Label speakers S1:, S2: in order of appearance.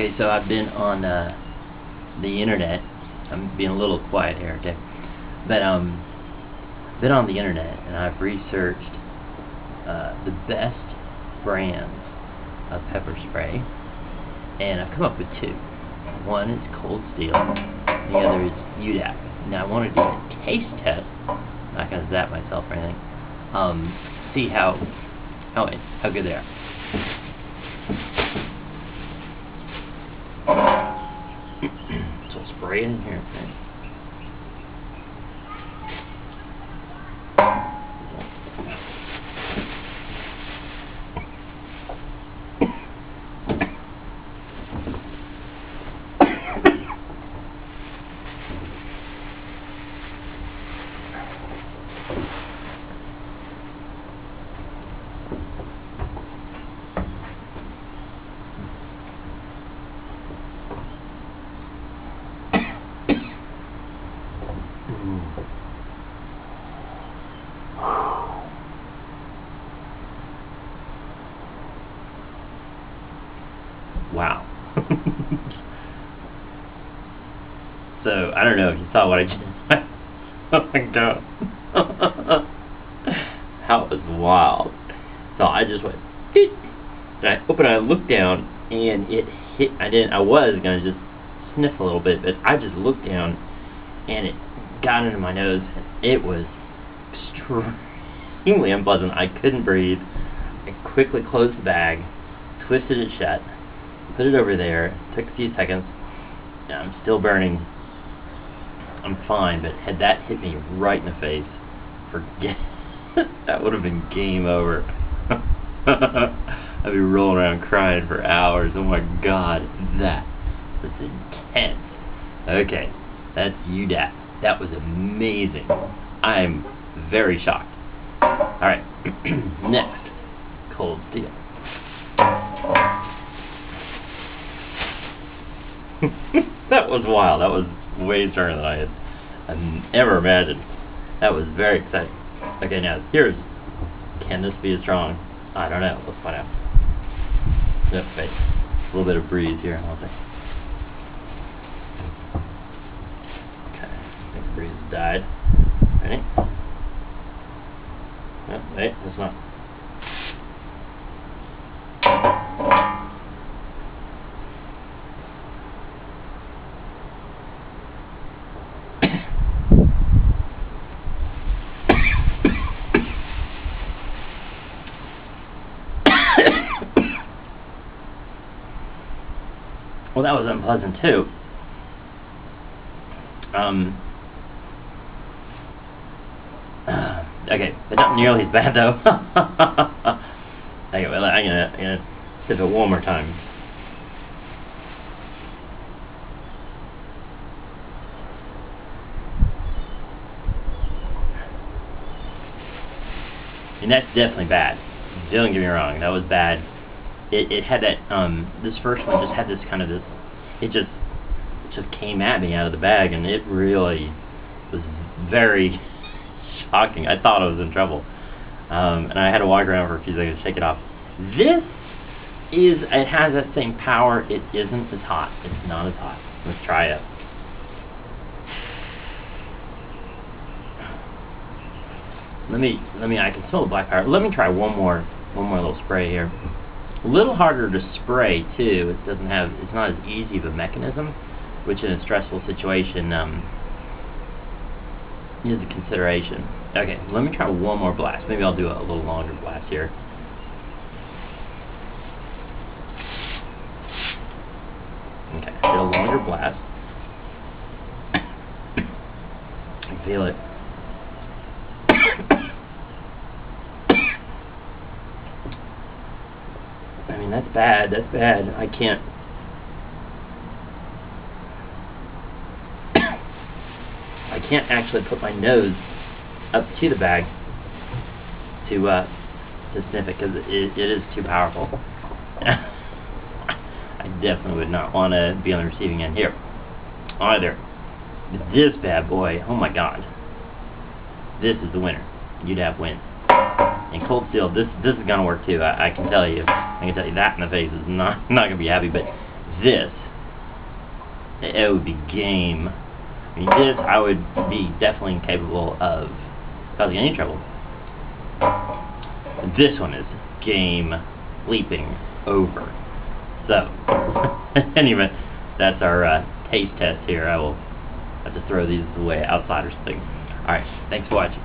S1: Okay, so I've been on the internet. I'm being a little quiet here, okay? But been on the internet and I've researched the best brands of pepper spray, and I've come up with two. One is Cold Steel, and the other is UDAP. Now I want to do a taste test. I'm not going to zap myself or anything. See how good they are. So I'll spray it in here. Okay. Wow. So, I don't know if you saw what I just did. Oh my god. That was wild. So I just went, beep, and I looked down, and it hit. I was going to just sniff a little bit, but I just looked down, and it got into my nose, and it was extremely unpleasant. I couldn't breathe. I quickly closed the bag, twisted it shut, put it over there, took a few seconds. I'm still burning. I'm fine, but had that hit me right in the face, forget that would have been game over. I'd be rolling around crying for hours. Oh my god, that was intense. Okay, that's UDAP. That was amazing. I'm very shocked. Alright, next, Cold Steel. That was wild. That was way stronger than I had ever imagined. That was very exciting. Okay, now here's, can this be as strong? I don't know. Let's find out. Okay, a little bit of breeze here. I think. Okay, I think the breeze died. Ready? Oh, wait, it's not. Well, that was unpleasant too. Okay, but not nearly as bad though. Okay, well, I'm gonna sip it one more time. And that's definitely bad. Don't get me wrong, that was bad. It had that, this first one just had this kind of this, it just came at me out of the bag, and it really was very shocking. I thought I was in trouble. And I had to walk around for a few seconds to shake it off. This it has that same power. It isn't as hot. It's not as hot. Let's try it. I can smell the black powder. Let me try one more little spray here. A little harder to spray too. It's not as easy of a mechanism, which in a stressful situation is a consideration. Okay, let me try one more blast. Maybe I'll do a little longer blast here. Okay, did a longer blast. I feel it. I mean, that's bad. That's bad. I can't actually put my nose up to the bag to sniff it, because it is too powerful. I definitely would not want to be on the receiving end here either. But this bad boy, oh my god, this is the winner. UDAP wins. And Cold Steel, this is gonna work too. I can tell you. I can tell you that in the face is not gonna be happy. But this, it would be game. I mean, this I would be definitely incapable of causing any trouble. This one is game leaping over. So, anyway, that's our taste test here. I will have to throw these away outside or something. Alright, thanks for watching.